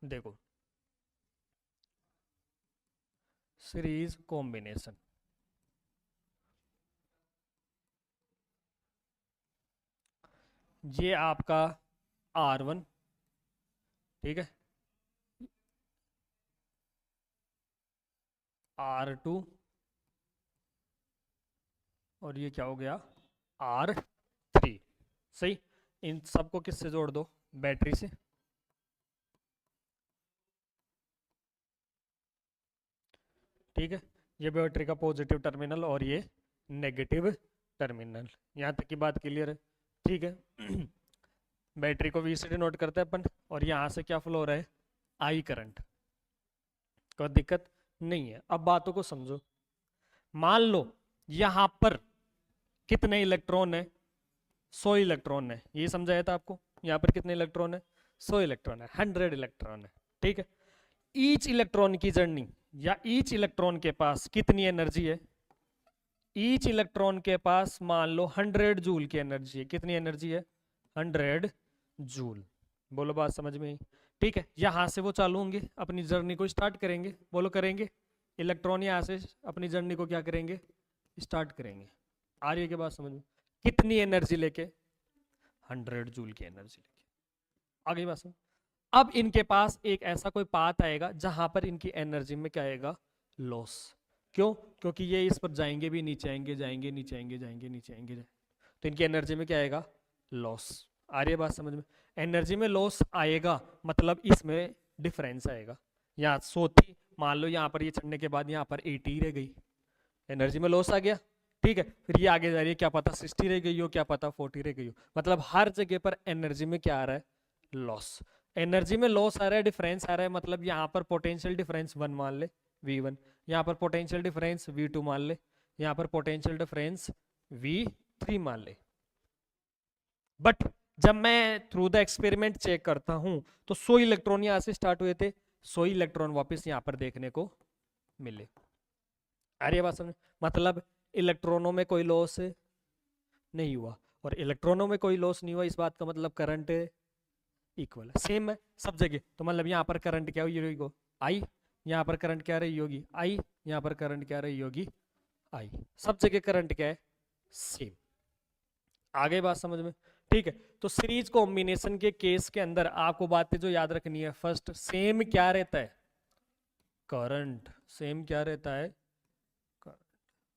देखो series combination, ये आपका R1, ठीक है, R2, और ये क्या हो गया R3। सही, इन सबको किससे जोड़ दो, बैटरी से। ठीक है, ये बैटरी का पॉजिटिव टर्मिनल और ये नेगेटिव टर्मिनल। यहाँ तक की बात क्लियर है? ठीक है। बैटरी को V से डिनोट करते हैं अपन, और यहाँ से क्या फ्लो हो रहा है, I करंट। कोई दिक्कत नहीं है। अब बातों को समझो। मान लो यहाँ पर कितने इलेक्ट्रॉन है, 100 इलेक्ट्रॉन है, ये समझाया था आपको। यहाँ पर कितने इलेक्ट्रॉन है, 100 इलेक्ट्रॉन है, 100 इलेक्ट्रॉन है। ठीक है, ईच इलेक्ट्रॉन की जर्नी या ईच इलेक्ट्रॉन के पास कितनी एनर्जी है, ईच इलेक्ट्रॉन के पास मान लो 100 जूल की एनर्जी है। कितनी एनर्जी है, 100 जूल। बोलो बात समझ में आई? ठीक है, यहां से वो चालू होंगे, अपनी जर्नी को स्टार्ट करेंगे। बोलो करेंगे, इलेक्ट्रॉन यहां से अपनी जर्नी को क्या करेंगे, स्टार्ट करेंगे। आ रही है क्या बात समझ में? कितनी एनर्जी लेके, 100 जूल की एनर्जी लेके। आ गई बात समझ? अब इनके पास एक ऐसा कोई पाथ आएगा जहां पर इनकी एनर्जी में क्या आएगा, लॉस। क्यों? क्योंकि ये इस पर जाएंगे भी, नीचे आएंगे, जाएंगे नीचे आएंगे, जाएंगे नीचे आएंगे, तो इनकी एनर्जी में क्या आएगा, लॉस। आ रही है बात समझ में? एनर्जी में लॉस आएगा मतलब इसमें डिफरेंस आएगा। यहाँ 100 थी, मान लो यहाँ पर ये चढ़ने के बाद यहाँ पर 80 रह गई, एनर्जी में लॉस आ गया। ठीक है, फिर ये आगे जा रही है, क्या पता 60 रह गई हो, क्या पता 40 रह गई हो। मतलब हर जगह पर एनर्जी में क्या आ रहा है, लॉस। एनर्जी में लॉस आ रहा है, डिफरेंस आ रहा है, मतलब यहाँ पर पोटेंशियल डिफरेंस 1 मान ले, V1, यहाँ पर पोटेंशियल डिफरेंस V2 मान ले, यहाँ पर पोटेंशियल डिफरेंस V3 मान ले। बट जब मैं थ्रू द एक्सपेरिमेंट चेक करता हूं तो 100 इलेक्ट्रॉन यहां से स्टार्ट हुए थे, 100 इलेक्ट्रॉन वापस यहां पर देखने को मिले। अरे बात समझ? मतलब इलेक्ट्रॉनों में कोई लॉस नहीं हुआ, और इलेक्ट्रॉनों में कोई लॉस नहीं हुआ, इस बात का मतलब करंट इक्वल है, सेम है सब जगह। तो मतलब यहाँ पर करंट क्या हुई होगी, आई, यहाँ पर करंट क्या रही होगी, आई, यहाँ पर करंट क्या रही होगी, आई। सब जगह करंट क्या है, सेम। आगे बात समझ में? ठीक है, तो सीरीज कॉम्बिनेशन के केस के अंदर आपको बातें जो याद रखनी है, फर्स्ट सेम क्या रहता है, करंट। सेम क्या रहता है, करंट।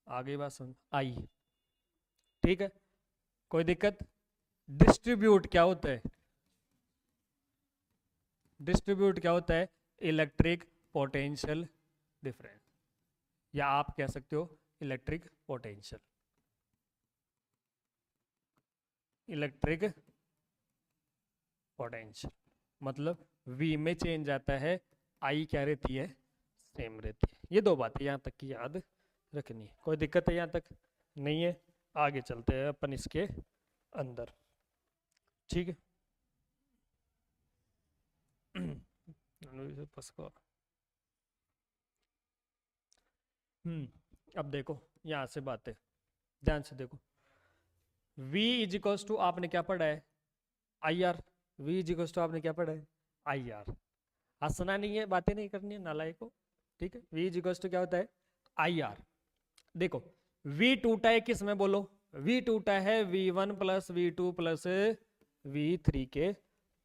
आगे बात समझ, आई। ठीक है, कोई दिक्कत? डिस्ट्रीब्यूट क्या होता है, डिस्ट्रीब्यूट क्या होता है, इलेक्ट्रिक पोटेंशियल डिफरेंस, या आप कह सकते हो इलेक्ट्रिक पोटेंशियल। इलेक्ट्रिक पोटेंशियल मतलब V में चेंज आता है, I क्या रहती है, सेम रहती है। ये दो बातें यहाँ तक की याद रखनी है। कोई दिक्कत है यहाँ तक? नहीं है? आगे चलते हैं अपन इसके अंदर। ठीक है। अब देखो यहाँ से बातें ध्यान से देखो। V इज इक्वल्स टू आपने क्या पढ़ा है, IR। V is equals to आपने क्या पढ़ा है, IR। हंसना नहीं है, बातें नहीं करनी है नालायक को। ठीक है, V इज इक्वल्स टू क्या होता है, IR। देखो V टूटा है किस में, बोलो, V टूटा है V1 plus V2 plus V3 के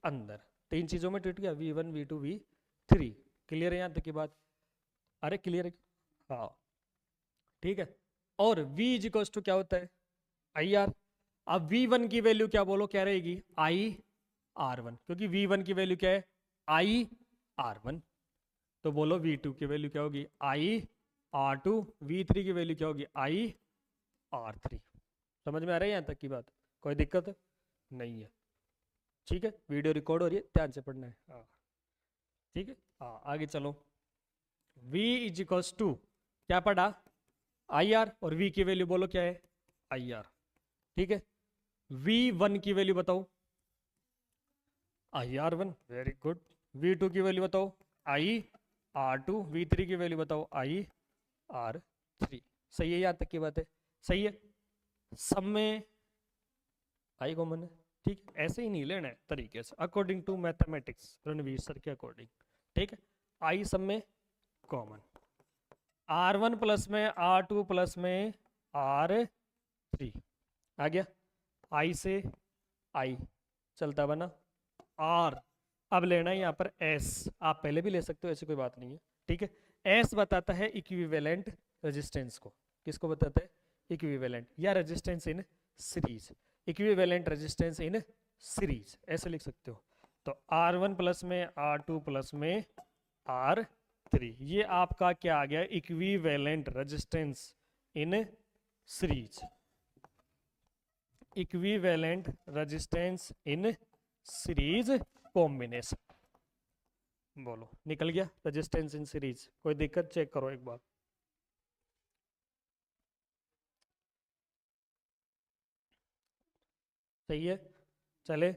अंदर। तीन चीजों में टूट गया, V1 V2 V3। क्लियर है यहाँ तक की बात? अरे क्लियर है? हाँ ठीक है। और V इज इक्वल्स टू क्या होता है, IR। अब V1 की वैल्यू क्या बोलो, क्या रहेगी, IR1, क्योंकि V1 की वैल्यू क्या है, IR1। तो बोलो V2 की वैल्यू क्या होगी, IR2। V3 की वैल्यू क्या होगी, IR3। समझ में आ रहा है यहाँ तक की बात? कोई दिक्कत नहीं है? ठीक है, वीडियो रिकॉर्ड हो रही है, ध्यान से पढ़ना है। हाँ ठीक है, हाँ आगे चलो। V इज इक्वल्स टू क्या पढ़ा, IR, और V की वैल्यू बोलो क्या है, IR। ठीक है, V1 की वैल्यू बताओ, IR1, वेरी गुड। V2 की वैल्यू बताओ, IR2। V3 की वैल्यू बताओ, IR3। सही है, यहाँ तक की बात है? सही है, सब में आई कॉमन है। ठीक, ऐसे ही नहीं लेना है तरीके से, according to mathematics, Ranveer sir के अकॉर्डिंग। ठीक है, आई सब में कॉमन, R1 प्लस में R2 प्लस में R3 आ गया, आई से आई चलता बना आर, अब लेना है यहाँ पर एस, आप पहले भी ले सकते हो ऐसी कोई बात नहीं है, ठीक है। एस बताता है इक्विवेलेंट रेजिस्टेंस को, किसको बताता है, इक्विवेलेंट या resistance in series, equivalent resistance in series ऐसे लिख सकते हो। तो R1 प्लस में R2 प्लस में R3, ये आपका क्या आ गया, equivalent resistance in series, equivalent resistance in series combination. बोलो निकल गया रेजिस्टेंस इन सीरीज, कोई दिक्कत, चेक करो एक बार। सही है, चले